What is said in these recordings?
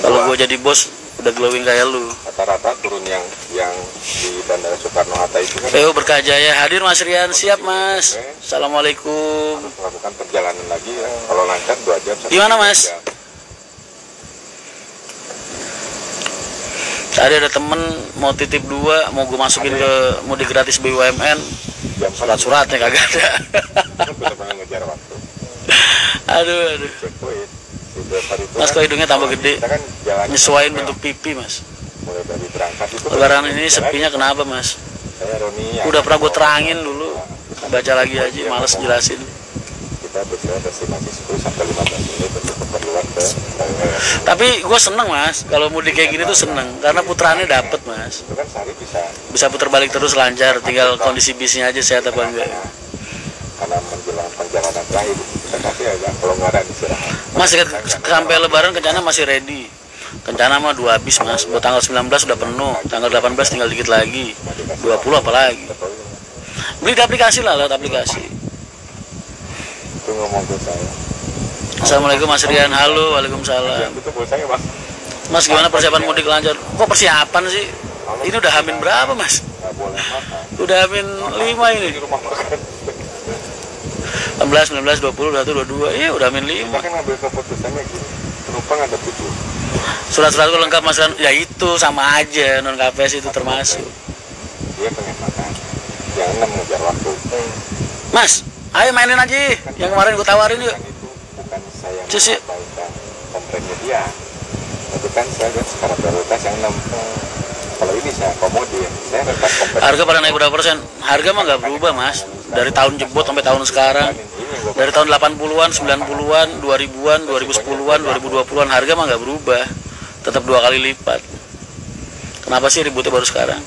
Kalau gue jadi bos udah glowing kayak lu. Rata-rata turun yang di Bandara Soekarno Hatta itu kan. PO Berkah Jaya hadir Mas Rian, siap Mas. Assalamualaikum. Harus melakukan perjalanan lagi ya. Kalau lancar 2 jam. Gimana Mas? Tadi ada temen mau titip 2, mau gue masukin ke mudik gratis BUMN. Surat-suratnya kagak ada. Benar-benar ngejar waktu. Aduh. Mas kok hidungnya tambah gede? Kan nyesuaiin bentuk pipi Mas. Mulai dari berangkat itu. Lebaran ini sepinya kenapa Mas? Saya Roni. Udah pernah gue terangin dulu. Baca lagi aja, males jelasin. Kita berjalan estimasi 10-15 menit untuk keperluan ke. Tapi gue seneng Mas, kalau mudik kayak gini tuh seneng karena putraannya dapet Mas. Itu kan sehari bisa putar balik terus lancar, tinggal kondisi bisnya aja sehat apa enggak. Karena menjelang perjalanan terakhir kita kasih aja kalau nggak ada istirahat. Mas sampai Lebaran Kencana masih ready. Kencana mah 2 bis Mas, buat tanggal 19 udah penuh, tanggal 18 tinggal dikit lagi, 20 apalagi. Beli di aplikasi lah, lewat aplikasi. Itu ngomong ke saya. Assalamualaikum Mas Rian, halo, waalaikumsalam. Itu buat saya Mas. Mas gimana persiapan mudik lancar? Kok persiapan sih? Ini udah hamin berapa Mas? Nggak boleh makan. Udah hamin 5 ini. Di rumah makan. 16, 19, 20, 21, 22, iya udah hamin 5. Kita kan ngambil keputusannya gini. Penumpang ada 7. Surat-surat lengkap Mas Rian, ya itu sama aja, non KPS itu termasuk. Dia pengen makan. Yang 6 ngejar waktu. Mas, ayo mainin aja yang kemarin gue tawarin yuk. Kan itu bukan saya Cus, yuk. mengabaikan komplainnya dia. Tapi kan saya lihat secara prioritas yang 6. Kalau ini saya akomodir, saya rekan komplain. Harga pada naik berapa persen? Harga mah nggak berubah Mas. Dari tahun jebot sampai tahun sekarang. Dari tahun 80-an, 90-an, 2000-an, 2010-an, 2020-an harga mah nggak berubah. Tetap 2 kali lipat. Kenapa sih ributnya baru sekarang?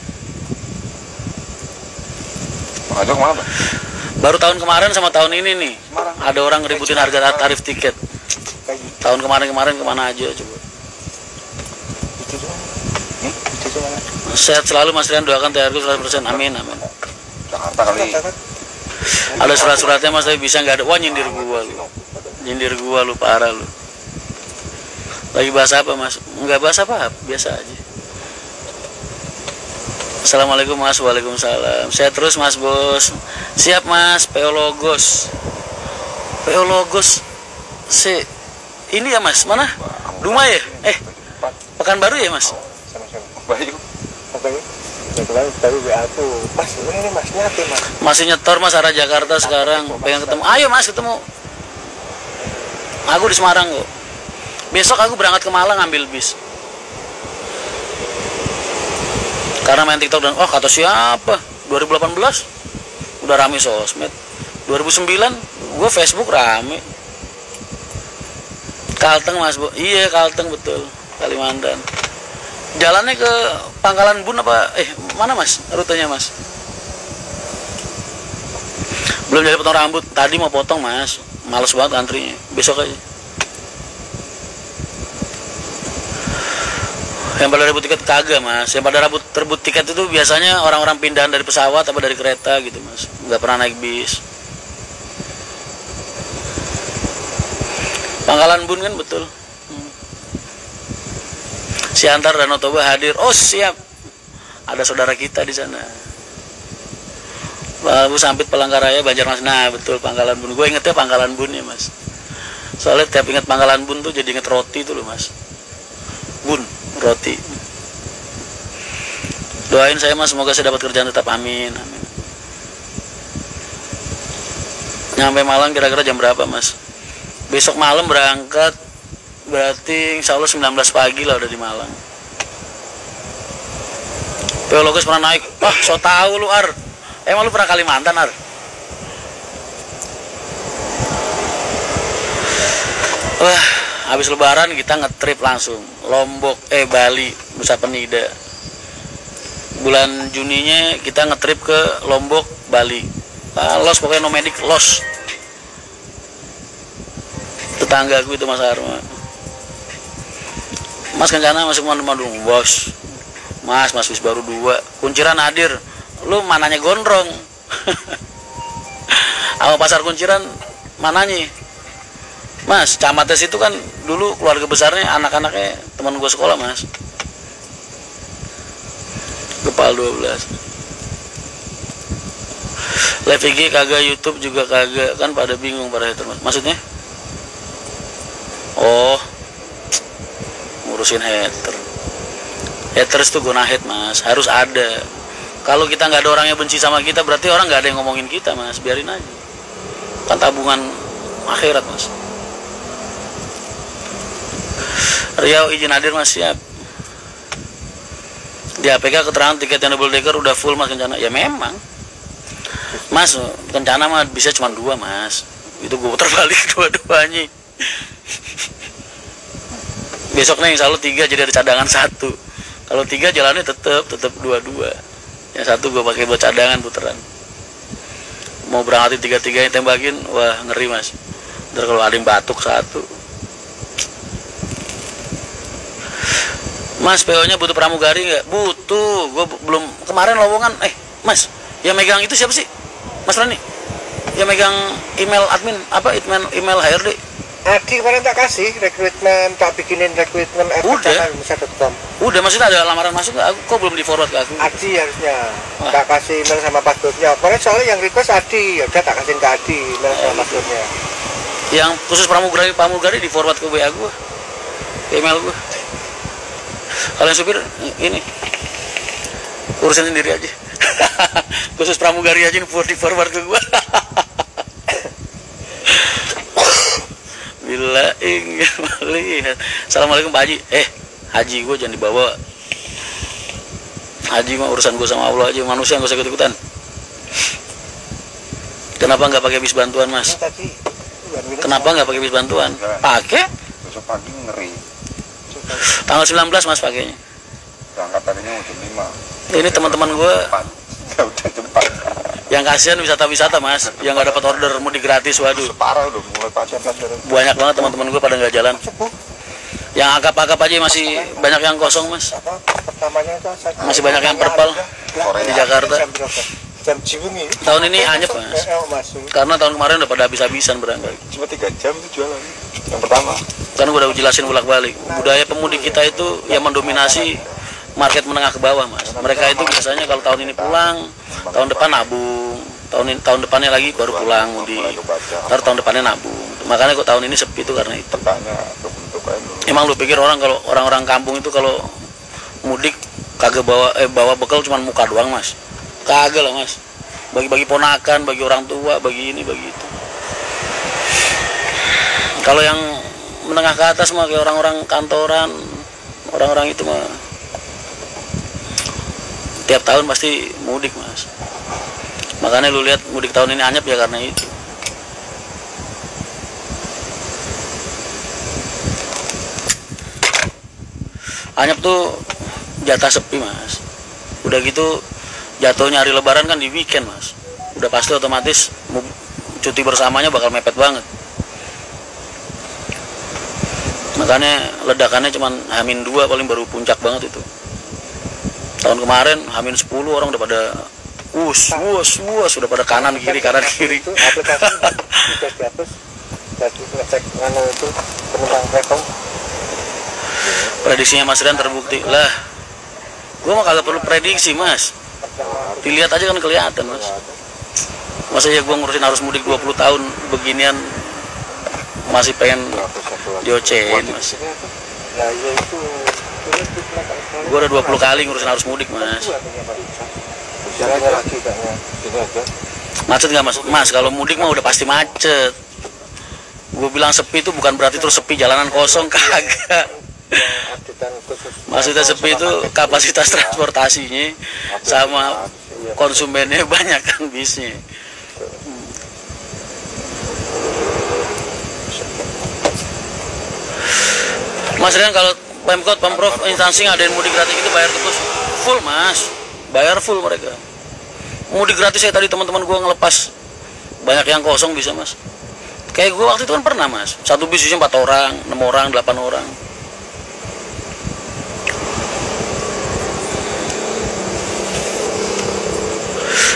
Ada kemana Pak? Baru tahun kemarin sama tahun ini nih. Ada orang ributin harga tarif tiket. Tahun kemarin kemana aja coba. Sehat selalu Mas Rian, doakan THR 100%, amin. Jakarta kali. Ada surat-suratnya Mas, tapi bisa nggak ada. Wah nyindir gua lu parah lu. Lagi bahas apa Mas? Nggak bahas apa, biasa aja. Assalamualaikum Mas, waalaikumsalam. Sehat terus Mas Bos. Siap Mas, PO Logos. Ini ya Mas, mana? Duma ya? Pekanbaru ya Mas? Bayu. Tapi WA tuh Mas, ini Mas nyate Mas. Masih nyetor Mas arah Jakarta sekarang. Pengen ketemu. Ayo Mas ketemu. Aku di Semarang kok. Besok aku berangkat ke Malang ambil bis. Karena main TikTok dan kata siapa? 2018 udah rame sosmed. 2009 gue Facebook rame. Kalteng Mas Bu. Iya Kalteng betul, Kalimantan. Jalannya ke Pangkalan Bun apa? Mana Mas rutenya Mas? Belum jadi potong rambut. Tadi mau potong Mas. Males banget antrinya. Besok aja. Yang pada rebut tiket kagak Mas. Yang pada rebut tiket itu biasanya orang-orang pindahan dari pesawat atau dari kereta gitu Mas. Nggak pernah naik bis. Pangkalan Bun kan betul. Siantar dan Otoba hadir. Oh siap. Ada saudara kita di sana. Lalu Sampit Palangkaraya Banjarmasin. Nah betul Pangkalan Bun. Gue ingetnya Pangkalan Bun ya Mas. Soalnya tiap inget Pangkalan Bun tuh jadi inget roti tuh loh Mas. Bun, roti. Doain saya Mas, semoga saya dapat kerjaan tetap, amin. Nyampe Malang kira-kira jam berapa Mas? Besok malam berangkat. Berarti insya Allah 19 pagi lah udah di Malang. PO Logos pernah naik. Wah so tau lu Ar. Emang lu pernah Kalimantan Ar? Wah habis Lebaran kita ngetrip langsung Lombok, Bali, Nusa Penida. Bulan Juninya kita ngetrip ke Lombok, Bali. Los pokoknya nomadik los. Tetangga gue itu Mas Arma. Mas Kencana masuk mandu bos. Mas wis baru 2. Kunciran hadir. Lu mananya gondrong? Sama pasar Kunciran mananya? Mas, Camates itu kan dulu keluarga besarnya anak-anaknya teman gue sekolah, Mas. Gepal 12. Live IG kagak, YouTube juga kagak, kan pada bingung para hater, Mas. Maksudnya? Oh, ngurusin hater. Haters tuh gonna hate, Mas. Harus ada. Kalau kita nggak ada orang yang benci sama kita, berarti orang nggak ada yang ngomongin kita, Mas. Biarin aja. Kan tabungan akhirat, Mas. Riau izin hadir, Mas, siap. Di APK keterangan tiket yang double decker udah full, Mas, Kencana. Ya memang, Mas, Kencana mah bisa cuma 2, Mas. Itu gue putar balik dua-duanya. Besok nih selalu 3, jadi ada cadangan 1. Kalau 3 jalannya tetap 2-2. Yang 1 gue pakai buat cadangan puteran. Mau berangkatin 3-3 yang tembakin, wah ngeri, Mas. Ntar kalau ada yang batuk 1. Mas, PO-nya butuh pramugari nggak? Butuh. Gue belum kemarin lowongan. Mas, yang megang itu siapa sih? Mas Rani? Yang megang email admin apa? Email HRD? Adi kemarin tak kasih rekrutmen, tak bikinin rekrutmen Udah. Udah, maksudnya ada lamaran masuk nggak? Kok belum di forward ke aku? Adi harusnya. Tak kasih email sama passwordnya. Kemarin soalnya yang request Adi, ya udah tak kasihin ke Adi email sama passwordnya. Yang khusus pramugari di forward ke WA gue, ke email gue. Kalau yang supir ini urusan sendiri aja. Khusus pramugari aja di forward ke gua. Bila ingin melihat. Assalamualaikum Pak Haji. Haji gua jangan dibawa. Haji mah urusan gua sama Allah aja, manusia nggak usah ikut-ikutan. Kenapa nggak pakai bis bantuan, Mas? Kenapa nggak pakai bis bantuan? Pakai. Besok pagi ngeri. Tanggal 19, Mas, pakainya. Berangkat tadinya jam 5. Ini teman-teman gue Ya udah cepat. yang kasihan wisata-wisata, Mas, yang nggak dapat order mudik gratis. Waduh, Separah udah mulai pasien. banyak banget teman-teman gue pada nggak jalan. Yang akap-akap aja masih banyak yang kosong, Mas. Masih banyak yang perpal di Jakarta. Tahun ini anyep, Mas. Karena tahun kemarin udah pada habis-habisan berangkat. Cuma 3 jam itu jualan. Yang pertama. Kan gue udah jelasin bolak-balik. Budaya pemudik kita itu yang mendominasi market menengah ke bawah, Mas. Mereka itu biasanya kalau tahun ini pulang, tahun depan nabung, tahun depannya lagi baru pulang mudik, ntar tahun depannya nabung. Makanya kok tahun ini sepi itu karena itu. Emang lu pikir kalau orang-orang kampung itu kalau mudik kagak bawa bekal cuma muka doang, Mas? Kagak lah, Mas. Bagi-bagi ponakan, bagi orang tua, bagi ini, bagi itu. Kalau yang menengah ke atas mah kayak orang-orang kantoran, orang-orang itu mah tiap tahun pasti mudik, Mas. Makanya lu lihat mudik tahun ini anyep ya karena itu. Anyep tuh jatah sepi, Mas. Udah gitu jatuhnya hari lebaran kan di weekend, Mas. Udah pasti otomatis cuti bersamanya bakal mepet banget. Makanya ledakannya cuman H-2 paling baru puncak banget itu. Tahun kemarin H-10 orang udah pada udah pada kanan kiri itu aplikasi sudah dihapus. Jadi ngecek itu penumpang travel. Prediksinya Mas Rian terbukti lah. Gua mah kagak perlu prediksi, Mas. Dilihat aja kan kelihatan, Mas. Masa ya gua ngurusin arus mudik 20 tahun beginian masih pengen diocein, Mas. Gue udah 20 kali ngurusin arus mudik, Mas. Macet nggak, Mas? Mas, kalau mudik mah udah pasti macet. Gue bilang sepi itu bukan berarti terus sepi jalanan kosong, kagak. Maksudnya sepi itu kapasitas transportasinya sama konsumennya banyak kan bisnya. Mas Rian, kalau Pemkot, Pemprov, instansi ngadain mudik gratis itu bayar terus full, Mas. Bayar full mereka. Mudik gratis saya tadi teman-teman gue ngelepas banyak yang kosong bisa, Mas. Kayak gue waktu itu kan pernah, Mas. Satu bis isinya 4 orang, 6 orang, 8 orang.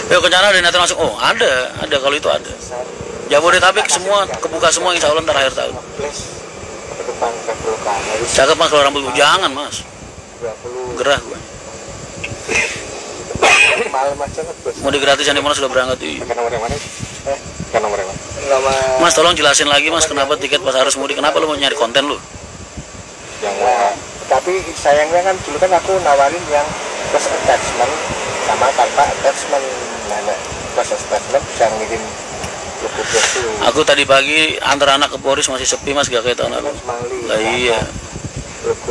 Yuk Kencana ada yang datang langsung. Oh ada kalau itu ada. Jabodetabek semua kebuka semua insya Allah ntar akhir tahun. Plus ke depan ke Pelukan. Cakep mas kalau rambut lu, jangan mas, 20 gerah gue. malam aja kan bos. Mudik gratis yang di mana sudah berangkat. Iya. Kan nomor yang mana? Kan nomor yang mana? Nama Mas tolong jelasin lagi mas, kenapa tiket pas harus mudik, kenapa lu mau nyari konten lu? Yang nah, tapi sayangnya kan dulu kan aku nawarin yang plus attachment sama tanpa attachment. Nah, plus attachment bisa ngirim logo itu. Aku tadi pagi antar anak ke Poris masih sepi mas, gak kayak tahun lalu. Lah iya,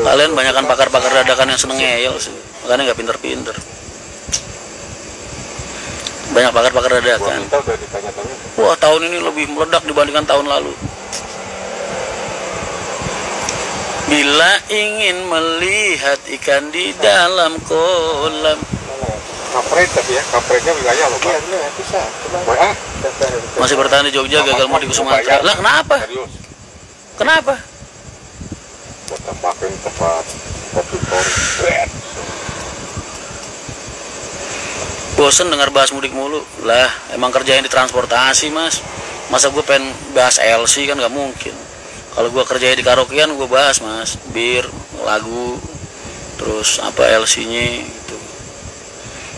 kalian banyakan pakar-pakar dadakan yang seneng ngeyel sih, makanya nggak pinter-pinter. Banyak pakar-pakar dadakan. Kita udah ditanya-tanya. Wah tahun ini lebih meledak dibandingkan tahun lalu. Bila ingin melihat ikan di dalam kolam. Kapret tapi ya, kapretnya wilayah loh Iya Pak. benar bisa. Cuma WA. Masih bertahan di Jogja, gagal mudik ke Sumatera. Lah kenapa? Serius. Kenapa? Buat tambahin tempat kopi Toris. Bosen dengar bahas mudik mulu. Lah emang kerjanya di transportasi mas. Masa gue pengen bahas LC kan nggak mungkin. Kalau gue kerjanya di karaokean gue bahas mas, bir, lagu, terus apa LC-nya gitu.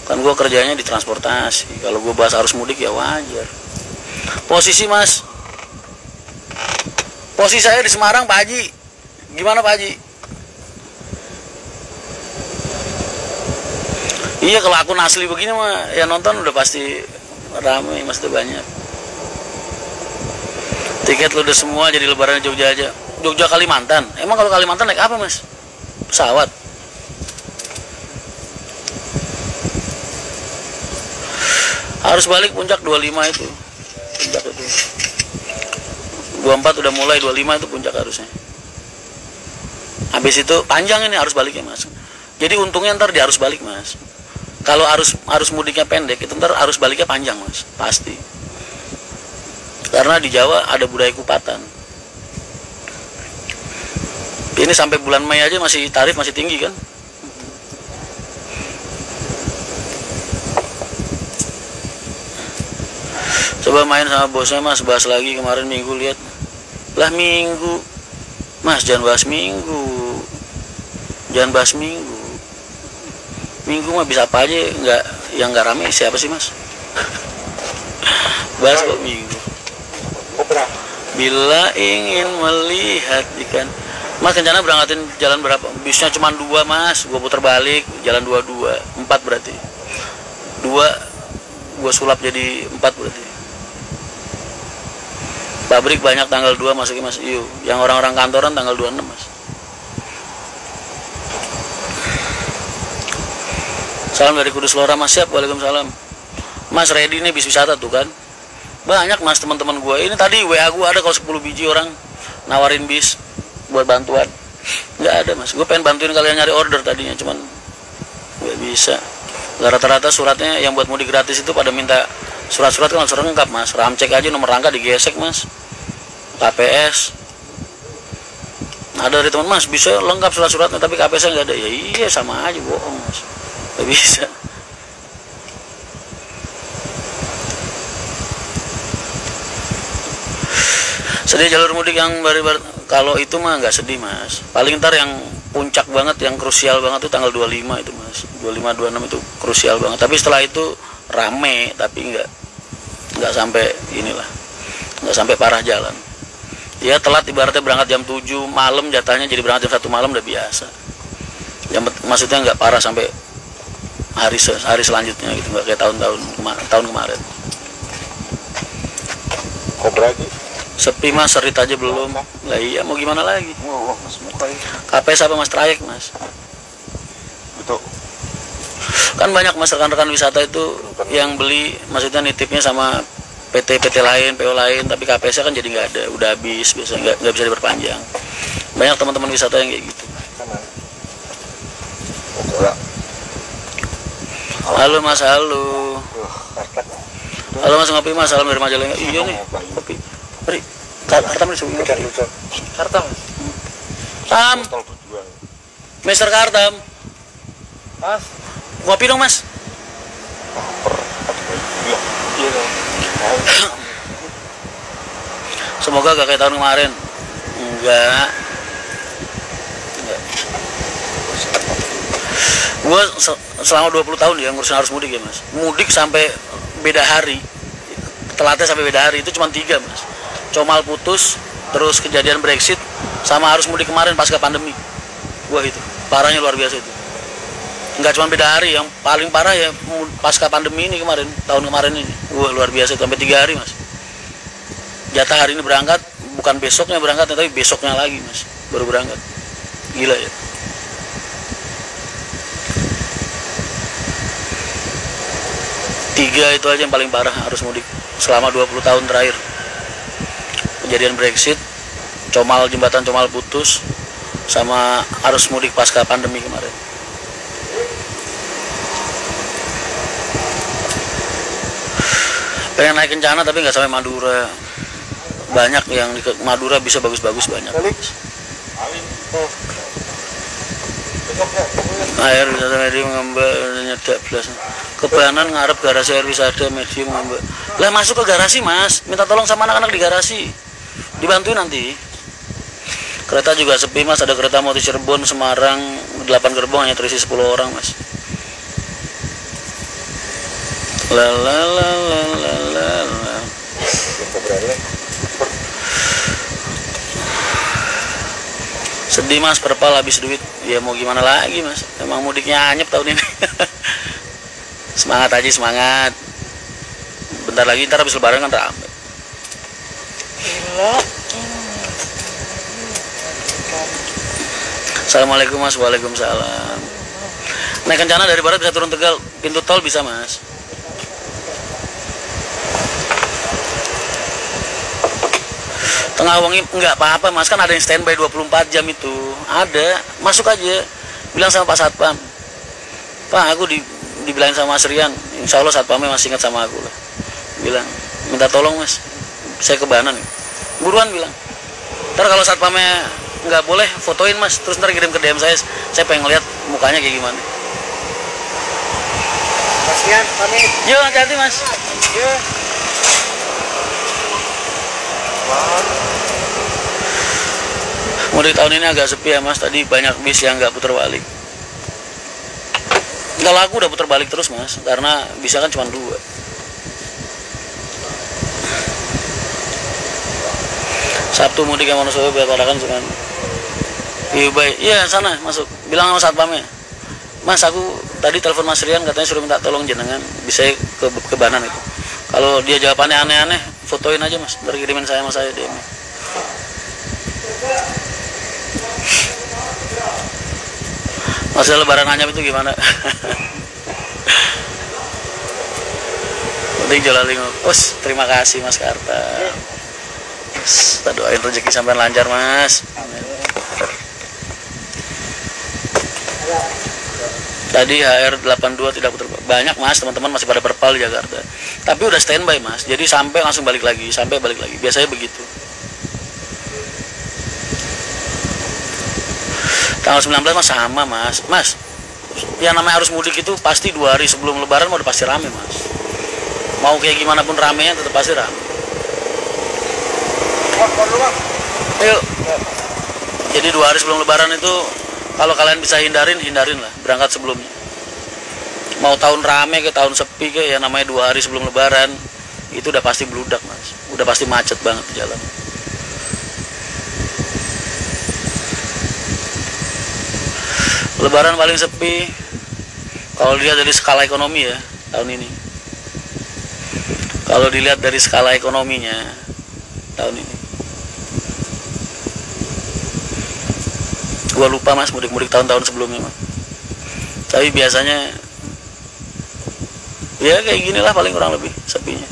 Kan gue kerjanya di transportasi. Kalau gue bahas arus mudik ya wajar. Posisi mas, posisi saya di Semarang Pak Haji. Gimana Pak Haji? Iya kalau akun asli begini mah ya nonton udah pasti ramai mas, udah banyak. Tiket lu udah semua jadi lebaran Jogja aja. Jogja Kalimantan. Emang kalau Kalimantan naik apa mas? Pesawat. Harus balik puncak 25 itu. Puncak itu. 24 udah mulai, 25 itu puncak harusnya. Habis itu panjang ini harus baliknya mas. Jadi untungnya ntar di arus balik mas. Kalau arus mudiknya pendek, itu ntar arus baliknya panjang mas, pasti. Karena di Jawa ada budaya kupatan. Ini sampai bulan Mei aja masih tarif masih tinggi kan? Coba main sama bosnya mas, bahas lagi kemarin minggu lihat. Lah minggu, mas jangan bahas minggu, jangan bahas minggu. Minggu mah bisa apa aja, nggak yang nggak rame siapa sih mas? Bahas kok minggu. Bila ingin melihat ikan, mas rencana berangkatin jalan berapa? Bisnya cuma 2 mas, gua putar balik jalan 22, 4 berarti. 2 gua sulap jadi 4 berarti. Pabrik banyak tanggal 2 masukin mas, iyo. Yang orang-orang kantoran tanggal 26 mas. Salam dari Kudus Lora mas, siap. Waalaikumsalam. Mas ready nih bis wisata tuh kan. Banyak mas teman-teman gue. Ini tadi WA gue ada kalau 10 biji orang nawarin bis buat bantuan. Nggak ada mas. Gue pengen bantuin kalian nyari order tadinya, cuman nggak bisa. Rata-rata suratnya yang buat mudik gratis itu pada minta surat-surat kan langsung lengkap mas. Ramcek aja nomor rangka digesek mas. KPS. Ada dari teman mas bisa lengkap surat-suratnya tapi KPS-nya nggak ada. Ya iya sama aja bohong mas. Nggak bisa. Sedih jalur mudik yang baru kalau itu mah nggak sedih mas. Paling ntar yang puncak banget, yang krusial banget itu tanggal 25 itu mas. 25, 26 itu krusial banget. Tapi setelah itu rame, tapi nggak sampai inilah, nggak sampai parah jalan. Ya telat ibaratnya berangkat jam 7 malam jatahnya jadi berangkat jam 1 malam udah biasa. Yang maksudnya nggak parah sampai hari selanjutnya gitu, nggak kayak tahun kemarin. Kobra aja. Sepi mas, serit aja belum. Lah iya mau gimana lagi? KPS apa mas, trayek mas? Betul. Kan banyak mas rekan-rekan wisata itu yang beli, maksudnya nitipnya sama PT lain, PO lain, tapi KPS kan jadi nggak ada, udah habis, biasanya nggak bisa diperpanjang. Banyak teman-teman wisata yang kayak gitu. Halo mas, halo. Halo mas, ngopi mas, salam dari Majalengka. Iya nih, kopi. Mari, Kartam nih sebelumnya. Kartam. Tam. Mister Kartam. Mas, ngopi dong mas. Semoga gak kayak tahun kemarin. Enggak. Gue selama 20 tahun ya ngurusin arus mudik ya mas. Mudik sampai beda hari, telatnya sampai beda hari itu cuma 3 mas. Comal putus, terus kejadian Brexit, sama arus mudik kemarin pasca pandemi. Wah itu parahnya luar biasa itu. Nggak cuma beda hari, yang paling parah ya pasca pandemi ini kemarin, tahun kemarin ini. Wah luar biasa itu, sampai 3 hari mas. Jatah hari ini berangkat, bukan besoknya berangkat, tapi besoknya lagi mas, baru berangkat. Gila ya. Tiga itu aja yang paling parah arus mudik selama 20 tahun terakhir. Kejadian Brexit, jembatan Comal putus, sama arus mudik pasca pandemi kemarin. Pengen naik Kencana tapi nggak sampai Madura. Banyak yang di Madura bisa bagus-bagus banyak. Air wisata medium ngambek nyedak belas. Kebanan ngarep garasi air wisata medium ngambek. Lah masuk ke garasi mas, minta tolong sama anak-anak di garasi, dibantuin nanti. Kereta juga sepi mas, ada kereta mau di Cirebon, Semarang, 8 gerbong hanya terisi 10 orang mas. Sedih mas, perpal habis duit. Ya mau gimana lagi mas, emang mudiknya anyep tahun ini. Semangat aja, semangat. Bentar lagi, ntar habis lebaran kan rame. Assalamualaikum mas. Waalaikumsalam. Naik Kencana dari barat bisa turun Tegal, pintu tol bisa mas. Tengah Wangi enggak apa-apa mas, kan ada yang standby 24 jam itu. Ada, masuk aja. Bilang sama Pak Satpam, Pak aku dibilangin sama Mas Rian, insya Allah Satpamnya masih ingat sama aku lah. Bilang, minta tolong mas, saya kebanan. Buruan bilang. Ntar kalau Satpamnya nggak boleh, fotoin mas, terus ntar kirim ke DM saya pengen ngeliat mukanya kayak gimana. Mas Rian, pamit. Yo, hati-hati mas. Yo. Mudik tahun ini agak sepi ya mas, tadi banyak bis yang nggak putar balik. Kalau aku udah putar balik terus mas, karena bisa kan cuma 2. Sabtu mudik yang Wonosobo berpadakan cuman. Iya baik, iya sana masuk. Bilang sama satpamnya, mas aku tadi telepon Mas Rian katanya suruh minta tolong jenengan, bisa ke Banan itu. Kalau dia jawabannya aneh-aneh, fotoin aja mas, ntar kirimin saya sama saya DM. Masalah lebaran anyap itu gimana? Penting Jolaling. Terima kasih Mas Karta. Kita doain rezeki sampai lancar mas. Tadi HR 82 tidak putar banyak mas, teman-teman masih pada perpal di Jakarta. Tapi udah standby mas, jadi sampai langsung balik lagi, sampai balik lagi. Biasanya begitu. Tanggal 19 mas sama mas. Mas, yang namanya arus mudik itu pasti 2 hari sebelum lebaran udah pasti rame mas. Mau kayak gimana pun ramenya tetap pasti rame. Yuk. Jadi 2 hari sebelum lebaran itu kalau kalian bisa hindarin lah, berangkat sebelumnya. Mau tahun rame ke tahun sepi ke, ya namanya 2 hari sebelum lebaran itu udah pasti bludak mas, udah pasti macet banget di jalan. Lebaran paling sepi kalau dilihat dari skala ekonomi ya tahun ini. Kalau dilihat dari skala ekonominya tahun ini. Gua lupa mas mudik-mudik tahun-tahun sebelumnya mas. Tapi biasanya ya kayak gini lah paling kurang lebih sepinya.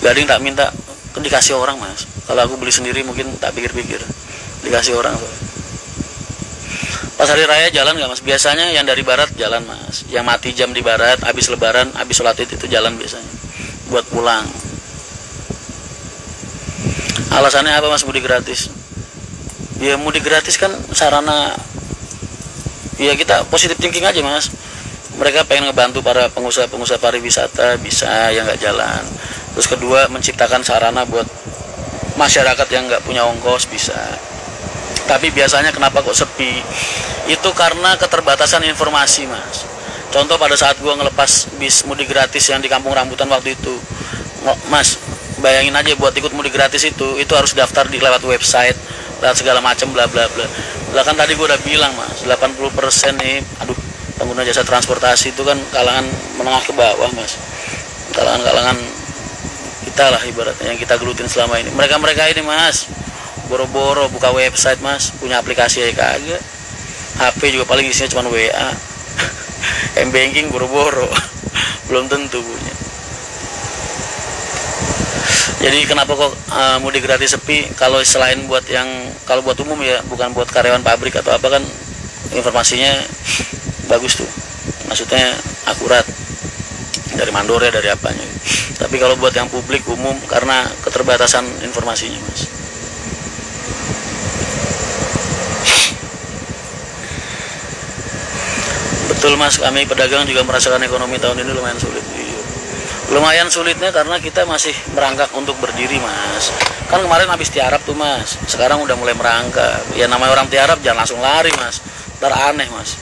Gading tak minta, dikasih orang mas. Kalau aku beli sendiri mungkin tak pikir-pikir, dikasih orang. Pas hari raya jalan nggak mas? Biasanya yang dari barat jalan mas, yang mati jam di barat, habis lebaran, habis sholat id itu jalan biasanya buat pulang. Alasannya apa mas mudik gratis? Ya mudik gratis kan sarana, ya kita positif thinking aja mas. mereka pengen ngebantu para pengusaha pariwisata, bisa yang nggak jalan. Terus kedua, menciptakan sarana buat masyarakat yang nggak punya ongkos, bisa. Tapi biasanya kenapa kok sepi? Itu karena keterbatasan informasi, Mas. Contoh pada saat gua ngelepas bis mudik gratis yang di Kampung Rambutan waktu itu, Mas, bayangin aja buat ikut mudik gratis itu harus daftar di lewat website, lewat segala macam bla bla bla. Lah kan tadi gua udah bilang, Mas, 80% nih, pengguna jasa transportasi itu kan kalangan menengah ke bawah, Mas. Kalangan kita lah ibaratnya yang kita gelutin selama ini. Mereka ini, Mas, boro-boro buka website, Mas, punya aplikasi aja kagak. HP juga paling isinya cuma WA. M-banking boro-boro. Belum tentu punya. Jadi kenapa kok mudik gratis sepi? Kalau selain buat kalau buat umum ya, bukan buat karyawan pabrik atau apa, kan informasinya bagus tuh, maksudnya akurat, dari mandor ya, dari apanya. Tapi kalau buat yang publik umum, karena keterbatasan informasinya, Mas. Betul, Mas, kami pedagang juga merasakan ekonomi tahun ini lumayan sulit. Lumayan sulitnya karena kita masih merangkak untuk berdiri, Mas. Kan kemarin habis tiarap tuh, Mas, sekarang udah mulai merangkak. Ya namanya orang tiarap jangan langsung lari, Mas, ntar aneh, Mas.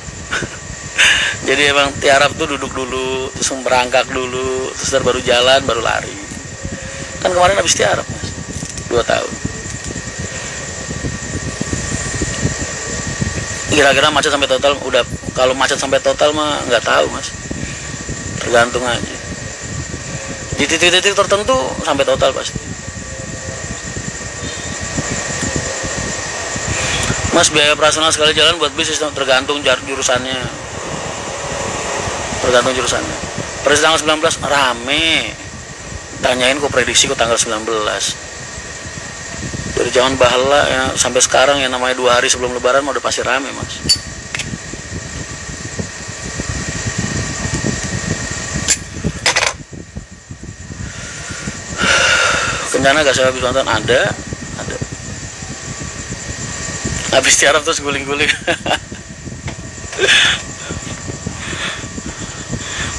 Jadi emang tiarap tuh duduk dulu, terus merangkak dulu, terus baru jalan, baru lari. Kan kemarin habis tiarap, Mas, 2 tahun. Kira-kira macet sampai total, udah, kalau macet sampai total mah nggak tahu, Mas, tergantung aja. Di titik-titik tertentu sampai total pasti. Mas, biaya operasional sekali jalan buat bis tergantung jurusannya. Tergantung jurusannya. Prediksi tanggal 19 rame. Tanyain kok prediksi kok tanggal 19. Dari zaman bahala ya sampai sekarang yang namanya 2 hari sebelum lebaran udah pasti rame, Mas. Kencana gak saya habis nonton? Ada. Habis tiarap terus guling-guling.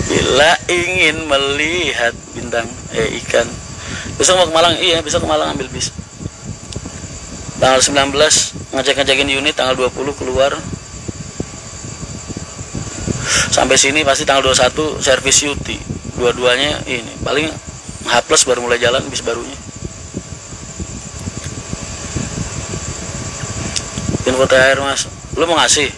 Bila ingin melihat bintang ikan. Besok mau ke Malang? Iya, besok ke Malang ambil bis. Tanggal 19 ngecek-ngecekin unit, tanggal 20 keluar. Sampai sini pasti tanggal 21 servis UT. Dua-duanya ini. Paling H+ baru mulai jalan bis barunya. Info THR, Mas. Lu mau ngasih?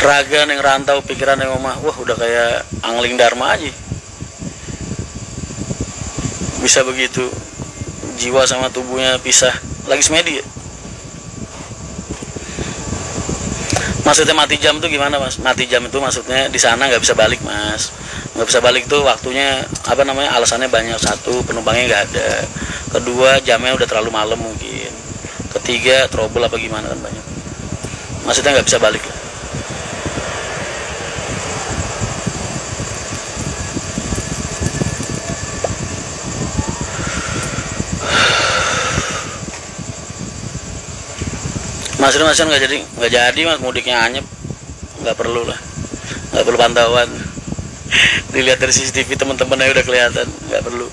Raga yang rantau, pikiran yang omah. Wah, udah kayak angling dharma aja. Bisa begitu. Jiwa sama tubuhnya pisah. Lagi semedi ya? Maksudnya mati jam tuh gimana, Mas? Mati jam itu maksudnya di sana nggak bisa balik, Mas. Nggak bisa balik tuh waktunya alasannya banyak. 1, penumpangnya nggak ada. 2, jamnya udah terlalu malam mungkin. 3, trouble apa gimana kan banyak. Maksudnya nggak bisa balik lah. Mas nggak jadi, Mas, mudiknya anyep, nggak perlu lah, nggak perlu pantauan. Dilihat dari CCTV teman-temannya udah kelihatan, nggak perlu.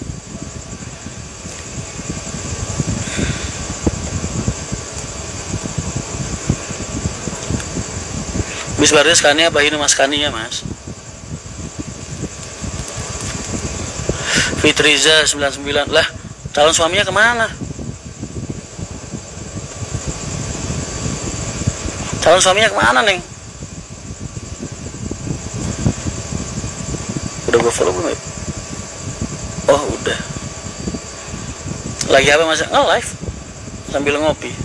Bis barunya Scania apa ini, Mas? Scania, Mas. Fitriza 99 lah, calon suaminya kemana? Calon suaminya kemana, Neng? Udah gue follow belum ya? Oh, udah. Lagi apa, Mas? Nge-live sambil ngopi.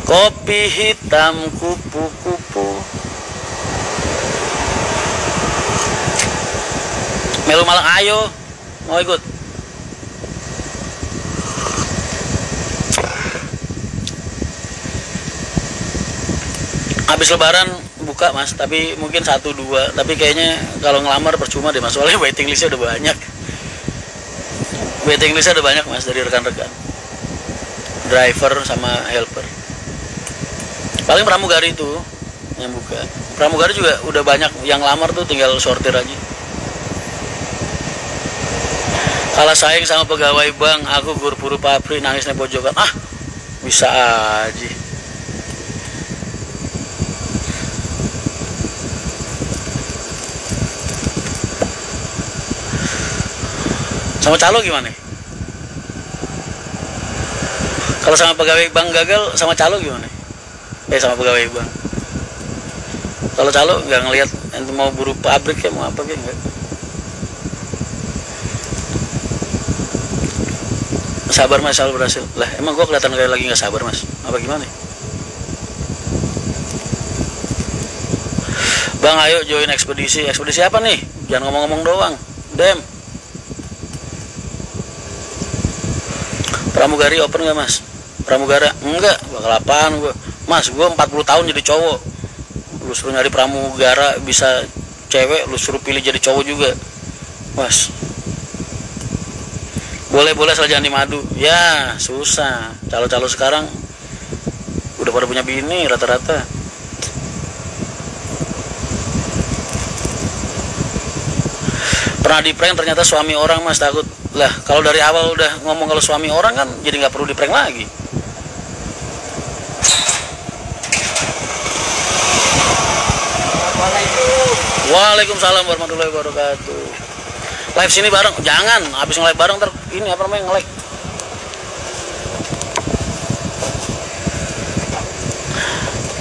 Kopi hitam kupu-kupu. Melu Malang, ayo. Mau ikut? Habis lebaran buka, Mas, tapi mungkin 1-2, tapi kayaknya kalau ngelamar percuma deh, Mas, soalnya waiting listnya udah banyak, Mas, dari rekan-rekan. driver sama helper. Paling pramugari itu yang buka. Pramugari juga udah banyak yang lamar tuh, tinggal sortir aja. Kalah saing sama pegawai bank, aku guru-guru pabrik nangis di pojokan. Ah, bisa aja. Sama calo gimana? Kalau sama pegawai bank gagal, sama calo gimana? Sama pegawai bank. Kalau calo nggak ngelihat ente mau buru pabrik ya mau apa ya enggak. Sabar mas, selalu berhasil. Lah emang gua kelihatan kayak lagi nggak sabar mas? Apa gimana? Bang ayo join ekspedisi. Ekspedisi apa nih? Jangan ngomong-ngomong doang. Dem. Pramugari open nggak mas? Pramugara enggak, bakal apaan gua. Mas gua 40 tahun jadi cowok. Lu suruh nyari pramugara bisa cewek, lu suruh pilih jadi cowok juga. Mas. Boleh asal jangan di madu. Ya, susah. Calo-calo sekarang udah pada punya bini rata-rata. Pernah di prank ternyata suami orang mas, takut. Lah, kalau dari awal udah ngomong kalau suami orang kan jadi nggak perlu di prank lagi. Waalaikumsalam warahmatullahi wabarakatuh. Live sini bareng, jangan habis nge-live bareng ntar ini apa namanya nge-lag.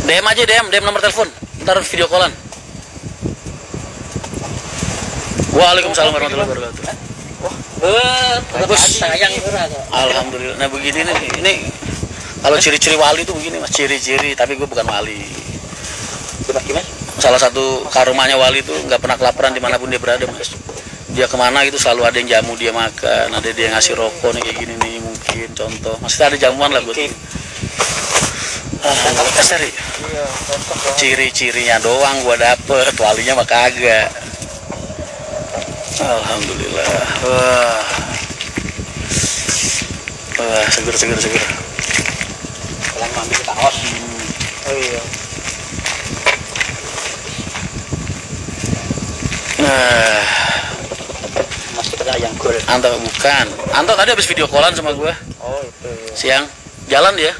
DM aja, DM nomor telepon, ntar video callan. Waalaikumsalam warahmatullahi wabarakatuh. Bagus, sayang. Alhamdulillah. Nah begini nih, ini kalau ciri-ciri wali itu begini mas, ciri-ciri. Tapi gue bukan wali. Gimana? Salah satu karomanya wali itu nggak pernah kelaparan dimanapun dia berada mas. Dia kemana gitu selalu ada yang jamu dia makan, ada dia ngasih rokok nih kayak gini nih mungkin contoh. Masih ada jamuan lah buat. Seri. Ciri-cirinya doang gua dapet, walinya mah kagak. Alhamdulillah. Wah, seger. Kalian mau ambil kaos. Oh iya. Nah, masih ada yang gol. Anto bukan. Anto tadi habis video callan sama gue. Oh itu. Siang. Jalan dia.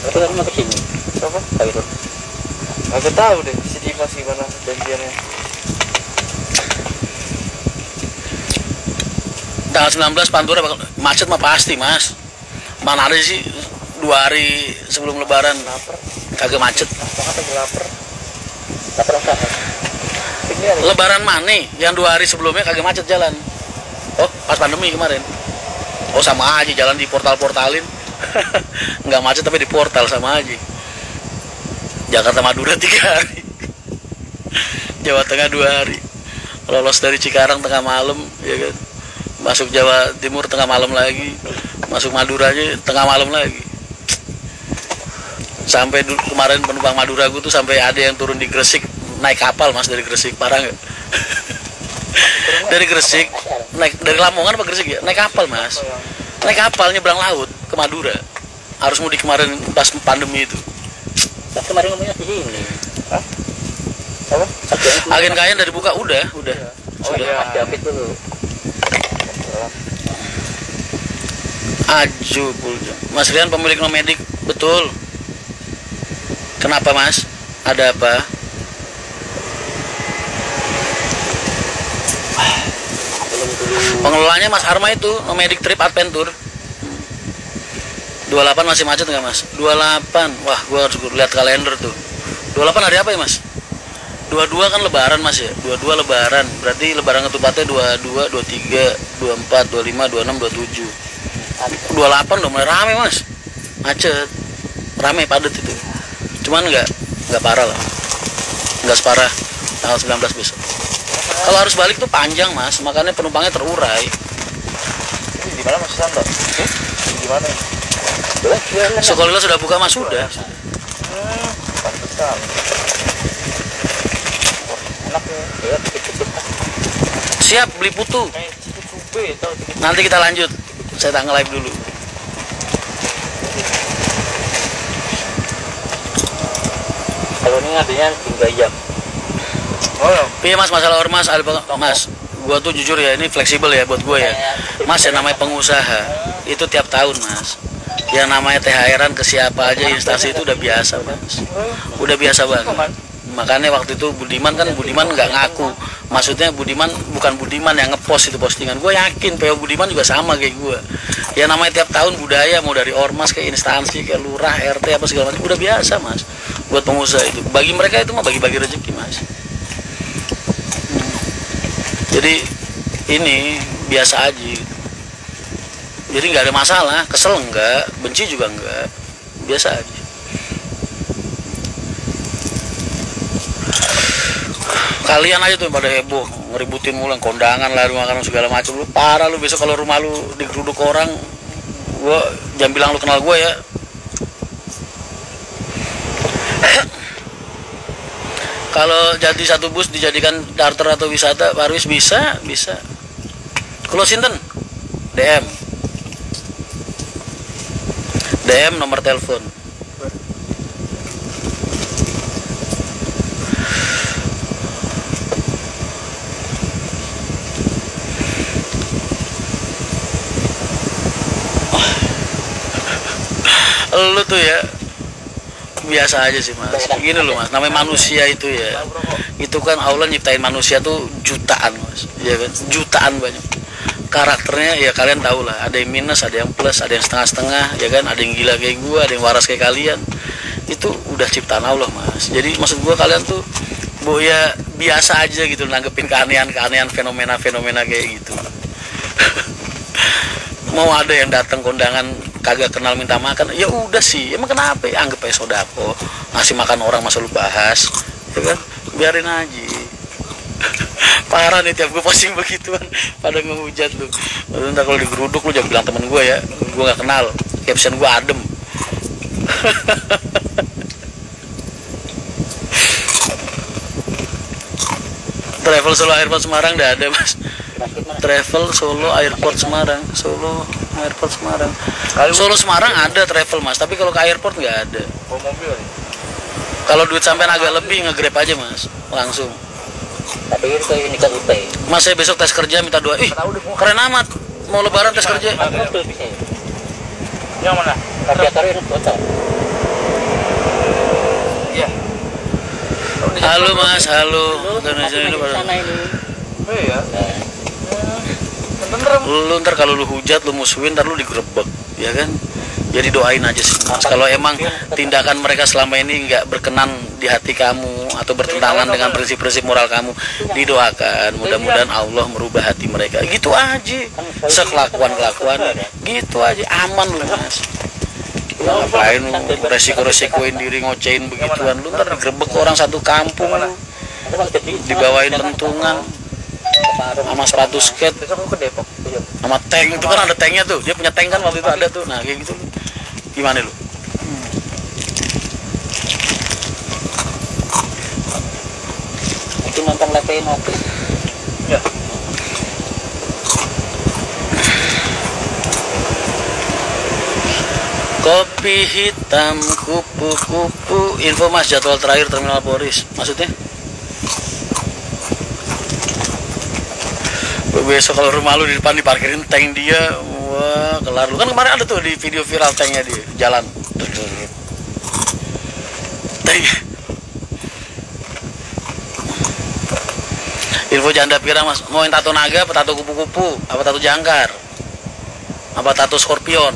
Tapi kan mau ke sini. Siapa? Tahu itu. Agak tahu deh. Sedih masih mana janjiannya. Tanggal 19 Pantura bakal macet mah pasti mas. Mana ada sih 2 hari sebelum Lebaran kagak macet. Lapar. Lebaran mana? Yang 2 hari sebelumnya kagak macet jalan. Oh, pas pandemi kemarin. Oh, sama aja jalan di portal-portalin. Nggak macet tapi di portal sama aja. Jakarta Madura 3 hari. Jawa Tengah 2 hari. Lolos dari Cikarang tengah malam, ya kan. Masuk Jawa Timur tengah malam lagi. Masuk Maduranya tengah malam lagi. Sampai kemarin penumpang Madura gue tuh sampai ada yang turun di Gresik naik kapal mas dari Gresik, parah nggak? Dari Gresik naik dari Lamongan apa Gresik ya naik kapal mas, naik kapal nyebrang laut ke Madura, harus mudik kemarin pas pandemi itu. Kemarin ngomongnya di sini. Hah? Apa? Agen kain dari buka udah. Oh iya. David dulu. Aju Buljo. Mas Rian pemilik Nomedik betul. Kenapa mas? Ada apa? Pengelolanya Mas Arma itu Nomadic Trip Adventure. 28 masih macet nggak mas? 28. Wah, gua harus lihat kalender tuh. 28 hari apa ya mas? 22 kan Lebaran mas ya. 22 Lebaran. Berarti Lebaran ketupatnya 22, 23, 24, 25, 26, 27. 28 udah mulai rame mas. Macet. Rame padat itu. Cuman nggak parah lah. Nggak separah tanggal 19 besok. Kalau harus balik tuh panjang mas, makanya penumpangnya terurai. Ini di mana Mas Santo? Di mana? Sekolah sudah buka mas sudah. Pantesan. Enak ya. Siap beli putu. Nanti kita lanjut. Saya tanggal live dulu. Kalau ini artinya 3 jam. Iya mas, masalah ormas, mas, gua tuh jujur ya, ini fleksibel ya buat gua ya. Mas, yang namanya pengusaha itu tiap tahun mas. Yang namanya THR-an ke siapa aja instansi itu udah biasa mas. Udah biasa banget. Makanya waktu itu Budiman nggak ngaku. Maksudnya Budiman bukan Budiman yang ngepost itu postingan. Gue yakin PO Budiman juga sama kayak gue. Ya namanya tiap tahun budaya, mau dari ormas ke instansi ke lurah RT apa segala macam udah biasa mas. Buat pengusaha itu, bagi mereka itu mah bagi-bagi rezeki mas. Jadi ini biasa aja. Jadi nggak ada masalah, kesel enggak, benci juga enggak, biasa aja. Kalian aja tuh yang pada heboh ngeributin mulu, kondangan lah, rumah makan segala macam. Lu parah lu, besok kalau rumah lu digeruduk orang, gua jangan bilang lu kenal gua ya. Kalau jadi satu bus dijadikan charter atau wisata Parwis bisa. Kalau sinten DM nomor telepon. Lu tuh ya biasa aja sih mas. Gini loh mas, namanya manusia itu ya, itu kan Allah nyiptain manusia tuh jutaan mas, ya kan, jutaan banyak. Karakternya ya kalian tahu lah, ada yang minus, ada yang plus, ada yang setengah-setengah, ya kan, ada yang gila kayak gua, ada yang waras kayak kalian. Itu udah ciptaan Allah mas. Jadi maksud gua kalian tuh ya biasa aja gitu nanggepin keanehan fenomena kayak gitu. Mau ada yang datang kondangan kagak kenal minta makan, ya udah sih, emang kenapa ya, anggap aja sodako, ngasih makan orang masa lu bahas, ya kan, biarin aja. Parah nih tiap gue posting begituan pada ngehujat lu. Ntar kalau digeruduk lu jangan bilang temen gue ya, gue nggak kenal, caption gue adem. Travel Solo Airport Semarang udah ada mas. Travel Solo Airport Semarang, Solo Semarang ada travel mas, tapi kalau ke airport nggak ada. Kalau duit sampean agak lebih nge-grab aja mas, langsung. Tapi itu ini kan UT. Mas saya besok tes kerja minta doa. Ih keren amat, mau lebaran tes kerja. Yang mana? Radiator itu bocor. Iya. Halo mas, halo. Indonesia ini sana ini. Oh iya. Lu ntar kalau lu hujat, lu musuhin, ntar lu digerebek, ya kan? Jadi doain aja sih mas. Kalau emang tindakan mereka selama ini nggak berkenan di hati kamu atau bertentangan dengan prinsip-prinsip moral kamu, didoakan. Mudah-mudahan Allah merubah hati mereka. Gitu aja. Sekelakuan-kelakuan, gitu aja. Aman lu mas. Ngapain lu resiko-resikoin diri ngocein begituan? Lu ntar digerebek orang satu kampung, dibawain pentungan sama sepatu skate, sama tank. Itu kan ada tanknya tuh, dia punya tank kan waktu itu ada tuh. Nah kayak gitu, gimana lu? Itu nonton lepein oke. Ya. Kopi hitam kupu-kupu. Info mas, jadwal terakhir terminal Poris. Maksudnya? Besok kalau rumah lu di depan diparkirin tank dia, wah kelar lu. Kan kemarin ada tuh di video viral tanknya di jalan. Tank. Info janda pirang mas, mau yang tato naga, apa tato kupu-kupu, apa tato jangkar, apa tato skorpion?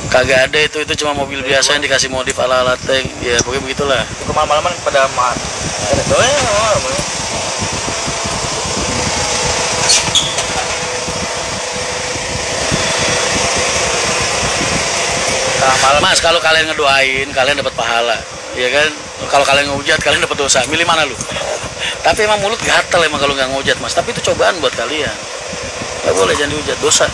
Kagak ada itu cuma mobil biasa yang dikasih modif ala-ala tank. Ya pokoknya begitulah. Kemalaman pada mah. Mas, kalau kalian ngedoain, kalian dapat pahala, ya kan? Kalau kalian ngehujat, kalian dapat dosa. Milih mana lu? Tapi emang mulut gatel emang kalau nggak ngehujat, mas. Tapi itu cobaan buat kalian. Nggak boleh jangan dihujat, dosa.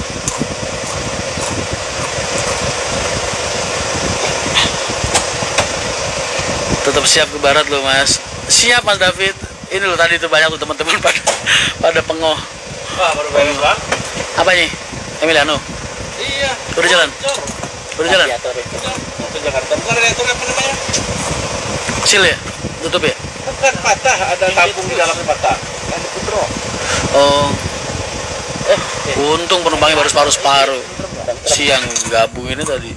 Tetap siap ke barat lo mas. Siap mas David. ini loh tadi tuh banyak tuh teman-teman pada pengoh. Wah, baru beres bang. Apa nih? Emiliano. Iya. Udah jalan? Udah jalan? Radiator itu. Ke Jakarta. Bukan radiator apa namanya? Sil ya? Tutup ya? Bukan patah, ada tabung di dalamnya patah. Kan putro. Oh. Untung penumpangnya baru separuh-separuh. Siang gabung ini tadi.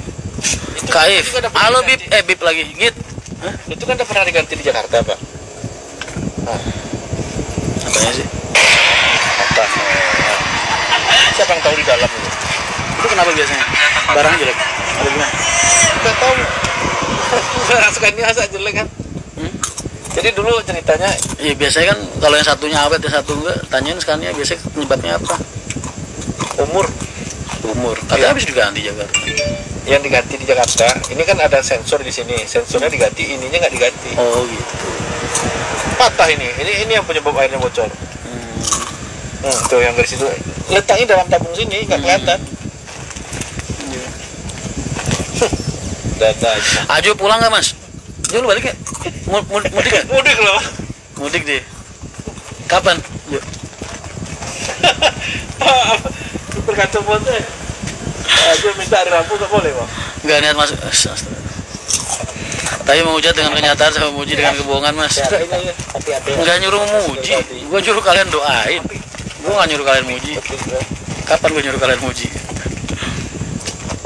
Kaif. Halo Bib, Bib lagi. Git. Hah? Itu kan udah pernah diganti di Jakarta, Pak. Apanya sih? Patah. Siapa yang tahu di dalam itu? Itu kenapa biasanya? Barang jelek. Ada gimana? Nggak tahu. Rasukannya asa jelek kan. Jadi dulu ceritanya, Iya biasanya kan kalau yang satunya awet yang satu enggak, tanyain sekarangnya biasanya penyebabnya apa? umur Umur. Katanya habis diganti Jakarta. yang diganti di Jakarta, ini kan ada sensor di sini, sensornya diganti, ininya nggak diganti. Oh gitu. Patah ini yang penyebab airnya bocor. Tuh yang dari situ, letaknya dalam tabung sini nggak kelihatan. Data aja. Ajo pulang nggak Mas? Jo lu balik ya? Mudik nggak? Mudik loh. Mudik deh. Kapan? Jo. Berkacau motor. Aja minta hari Rabu nggak boleh bang. Nggak niat masuk. Tapi menghujat dengan kenyataan sama memuji dengan kebohongan Mas. Tapi ada Nggak nyuruh memuji, gua nyuruh kalian doain. Gua nggak nyuruh kalian muji. Kapan gua nyuruh kalian muji?